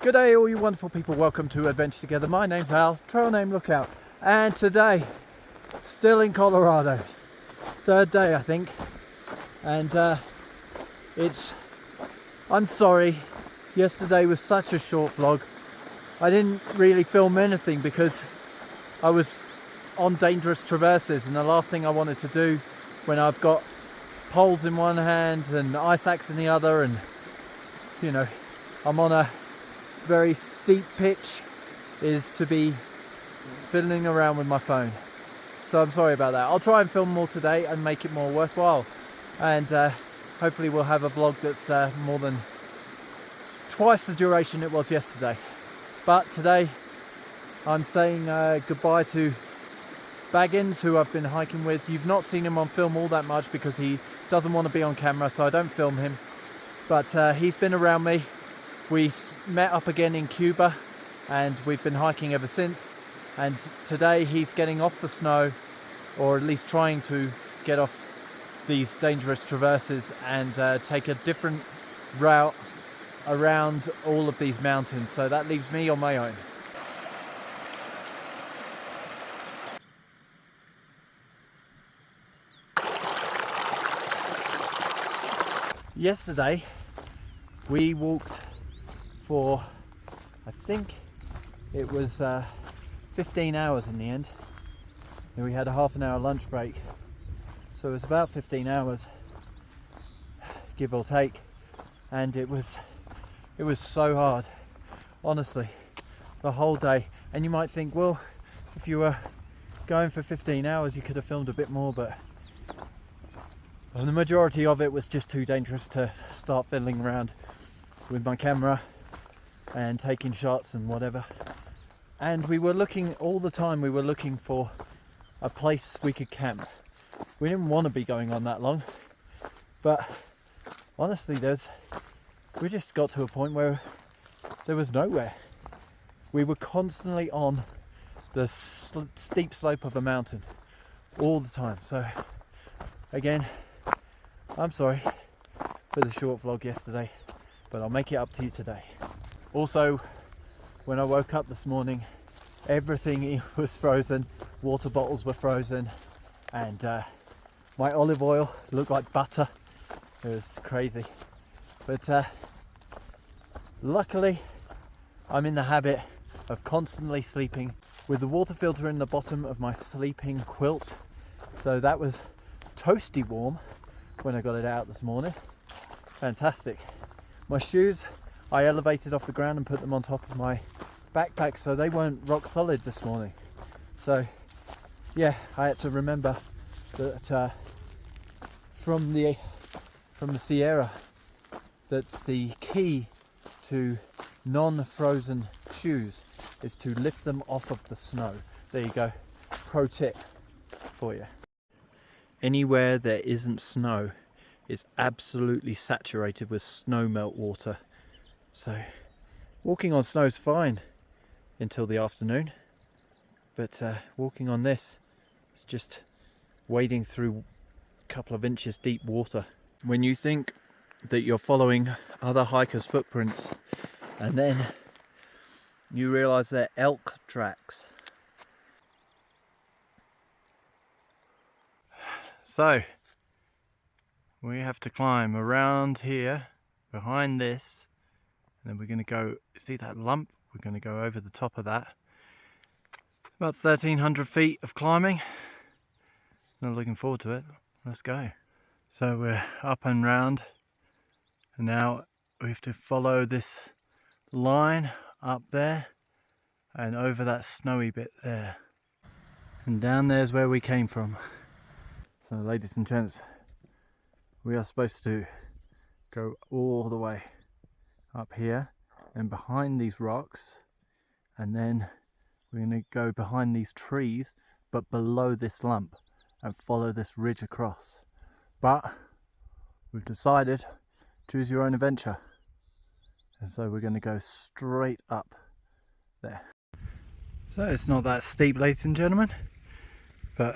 Good day all you wonderful people, welcome to Adventure Together. My name's Al, trail name Lookout, and today, still in Colorado. Third day I think, and I'm sorry, yesterday was such a short vlog. I didn't really film anything because I was on dangerous traverses, and the last thing I wanted to do when I've got poles in one hand and ice axe in the other, and you know, I'm on a very steep pitch, is to be fiddling around with my phone. So I'm sorry about that. I'll try and film more today and make it more worthwhile, and hopefully we'll have a vlog that's more than twice the duration it was yesterday. But today I'm saying goodbye to Baggins, who I've been hiking with. You've not seen him on film all that much because he doesn't want to be on camera, so I don't film him, but he's been around me. We met up again in Cuba and we've been hiking ever since, and today he's getting off the snow, or at least trying to get off these dangerous traverses and take a different route around all of these mountains. So that leaves me on my own. Yesterday we walked for, I think it was 15 hours in the end, and we had a half an hour lunch break, so it was about 15 hours give or take, and it was so hard, honestly, the whole day. And you might think, well, if you were going for 15 hours you could have filmed a bit more, but the majority of it was just too dangerous to start fiddling around with my camera and taking shots and whatever. And we were looking all the time, we were looking for a place we could camp. We didn't want to be going on that long, but honestly we just got to a point where there was nowhere. We were constantly on the steep slope of a mountain all the time. So again, I'm sorry for the short vlog yesterday, but I'll make it up to you today. Also, when I woke up this morning, everything was frozen, water bottles were frozen, and my olive oil looked like butter. It was crazy. But luckily, I'm in the habit of constantly sleeping with the water filter in the bottom of my sleeping quilt. So that was toasty warm when I got it out this morning. Fantastic. My shoes, I elevated off the ground and put them on top of my backpack, so they weren't rock solid this morning. So yeah, I had to remember that from the Sierra, that the key to non-frozen shoes is to lift them off of the snow. There you go, pro tip for you. Anywhere there isn't snow is absolutely saturated with snow melt water. So walking on snow is fine until the afternoon, but walking on this is just wading through a couple of inches deep water. When you think that you're following other hikers' footprints, and then you realise they're elk tracks. So we have to climb around here behind this, and then we're going to go, see that lump? We're going to go over the top of that. About 1,300 feet of climbing. Not looking forward to it. Let's go. So we're up and round, and now we have to follow this line up there and over that snowy bit there. And down there's where we came from. So ladies and gents, we are supposed to go all the way up here and behind these rocks, and then we're going to go behind these trees but below this lump and follow this ridge across. But we've decided, choose your own adventure, and so we're going to go straight up there. So it's not that steep, ladies and gentlemen, but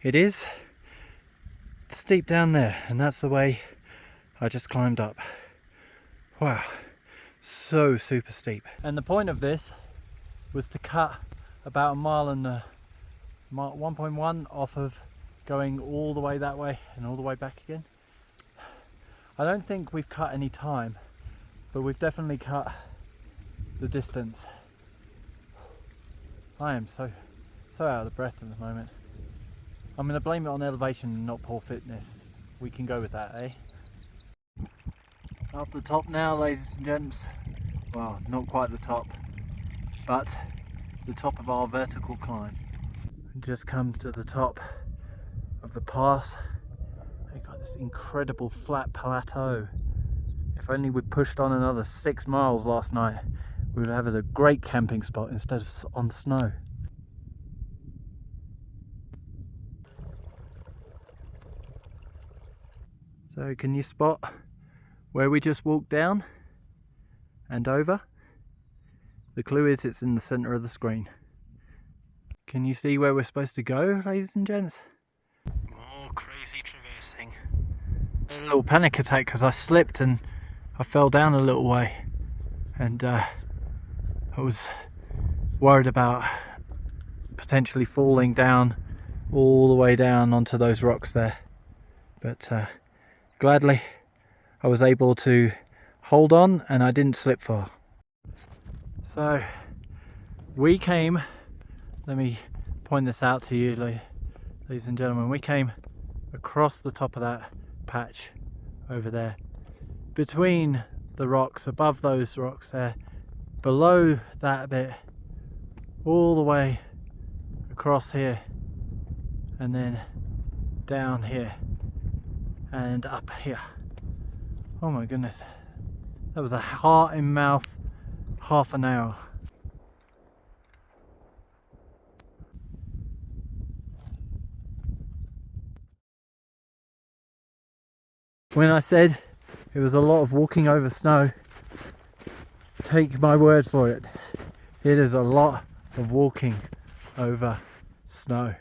it is steep down there, and that's the way I just climbed up. Wow, so super steep. And the point of this was to cut about a mile and 1.1 off of going all the way that way and all the way back again. I don't think we've cut any time, but we've definitely cut the distance. I am so out of breath at the moment. I'm going to blame it on elevation and not poor fitness. We can go with that, eh? Up the top now, ladies and gents. Well, not quite the top, but the top of our vertical climb. We just come to the top of the pass. We've got this incredible flat plateau. If only we pushed on another 6 miles last night, we would have a great camping spot instead of on snow. So can you spot where we just walked down and over? The clue is it's in the centre of the screen. Can you see where we're supposed to go, ladies and gents? More crazy traversing. A little panic attack because I slipped and I fell down a little way, and I was worried about potentially falling down all the way down onto those rocks there, but gladly I was able to hold on and I didn't slip far. So we came, let me point this out to you, ladies and gentlemen, we came across the top of that patch over there, between the rocks, above those rocks there, below that bit, all the way across here, and then down here and up here. Oh my goodness, that was a heart in mouth half an hour. When I said it was a lot of walking over snow, take my word for it, it is a lot of walking over snow.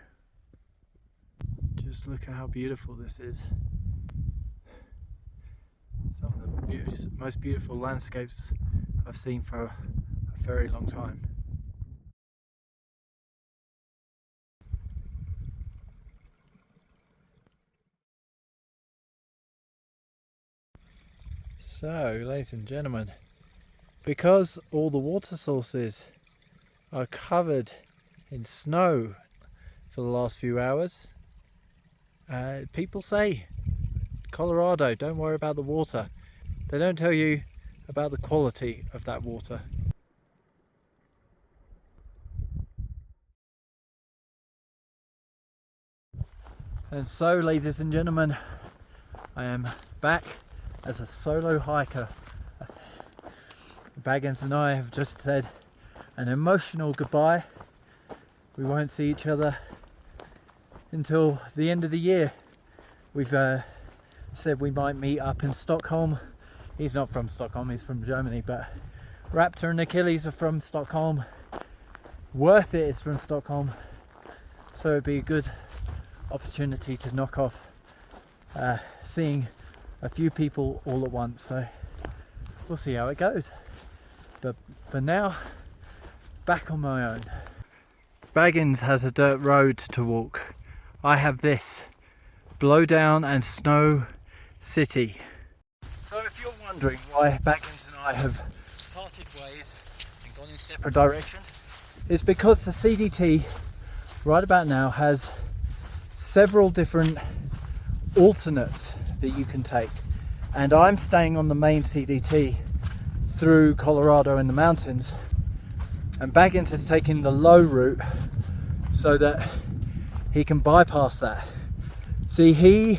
Just look at how beautiful this is. Some of the most beautiful landscapes I've seen for a very long time. So, ladies and gentlemen, because all the water sources are covered in snow for the last few hours, people say, Colorado, don't worry about the water. They don't tell you about the quality of that water. And so, ladies and gentlemen, I am back as a solo hiker. Baggins and I have just said an emotional goodbye. We won't see each other until the end of the year. We've said we might meet up in Stockholm. He's not from Stockholm, he's from Germany, but Raptor and Achilles are from Stockholm. Worth It is from Stockholm. So it'd be a good opportunity to knock off seeing a few people all at once. So we'll see how it goes. But for now, back on my own. Baggins has a dirt road to walk. I have this blowdown and snow city. So if you're wondering why Baggins and I have parted ways and gone in separate directions, it's because the CDT right about now has several different alternates that you can take, and I'm staying on the main CDT through Colorado in the mountains, and Baggins is taking the low route so that he can bypass that. See, he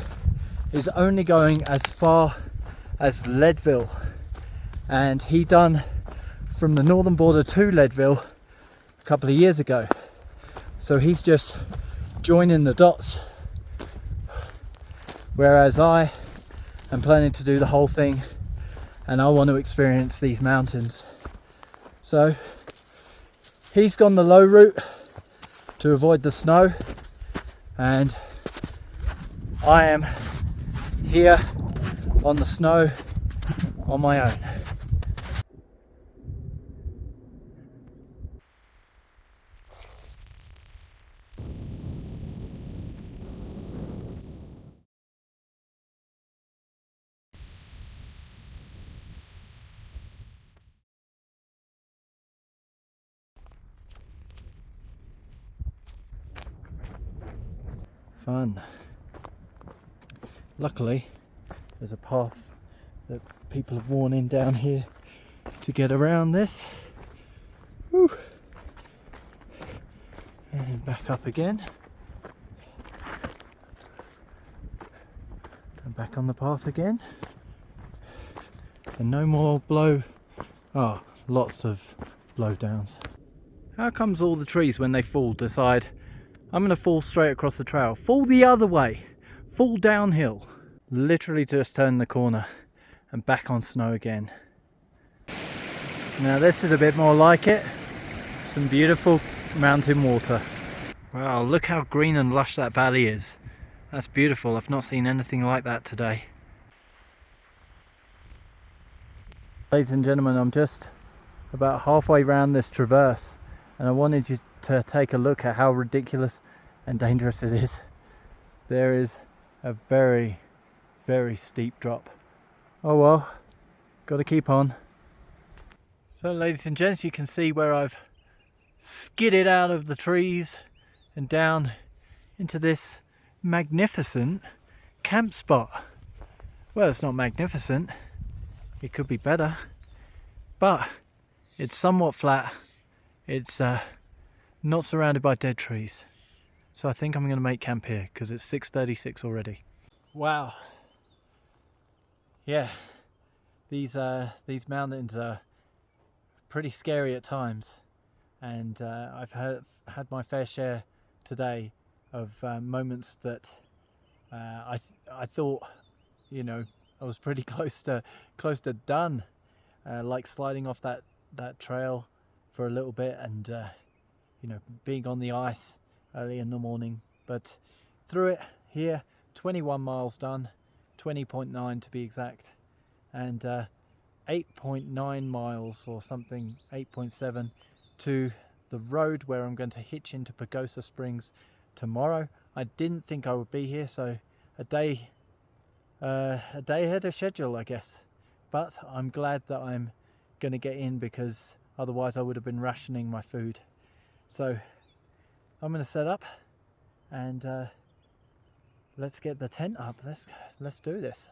is only going as far as Leadville, and he done from the northern border to Leadville a couple of years ago, so he's just joining the dots, whereas I am planning to do the whole thing and I want to experience these mountains. So he's gone the low route to avoid the snow, and I am here on the snow on my own. fun. Luckily, there's a path that people have worn in down here to get around this. Whew. And back up again. And back on the path again. And no more lots of blowdowns. How comes all the trees when they fall decide, I'm going to fall straight across the trail? Fall the other way. Fall downhill. Literally just turned the corner and back on snow again. Now this is a bit more like it. Some beautiful mountain water. Wow, look how green and lush that valley is. That's beautiful. I've not seen anything like that today. Ladies and gentlemen, I'm just about halfway around this traverse and I wanted you to take a look at how ridiculous and dangerous it is. There is a very, very steep drop. Oh well, got to keep on. So ladies and gents, you can see where I've skidded out of the trees and down into this magnificent camp spot. Well, it's not magnificent, it could be better, but it's somewhat flat. It's not surrounded by dead trees, so I think I'm going to make camp here because it's 6:36 already. Wow, yeah, these mountains are pretty scary at times, and I've had my fair share today of moments that I thought, you know, I was pretty close to done, like sliding off that trail for a little bit, and you know, being on the ice early in the morning. But through it here, 21 miles done, 20.9 to be exact, and 8.9 miles or something, 8.7 to the road where I'm going to hitch into Pagosa Springs tomorrow. I didn't think I would be here, so a day ahead of schedule, I guess. But I'm glad that I'm going to get in, because otherwise I would have been rationing my food. So I'm going to set up and let's get the tent up. Let's do this.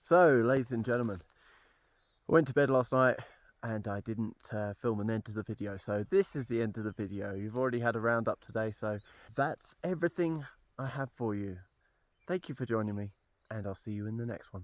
So, ladies and gentlemen, I went to bed last night and I didn't film an end to the video, so this is the end of the video. You've already had a roundup today, so that's everything I have for you. Thank you for joining me, and I'll see you in the next one.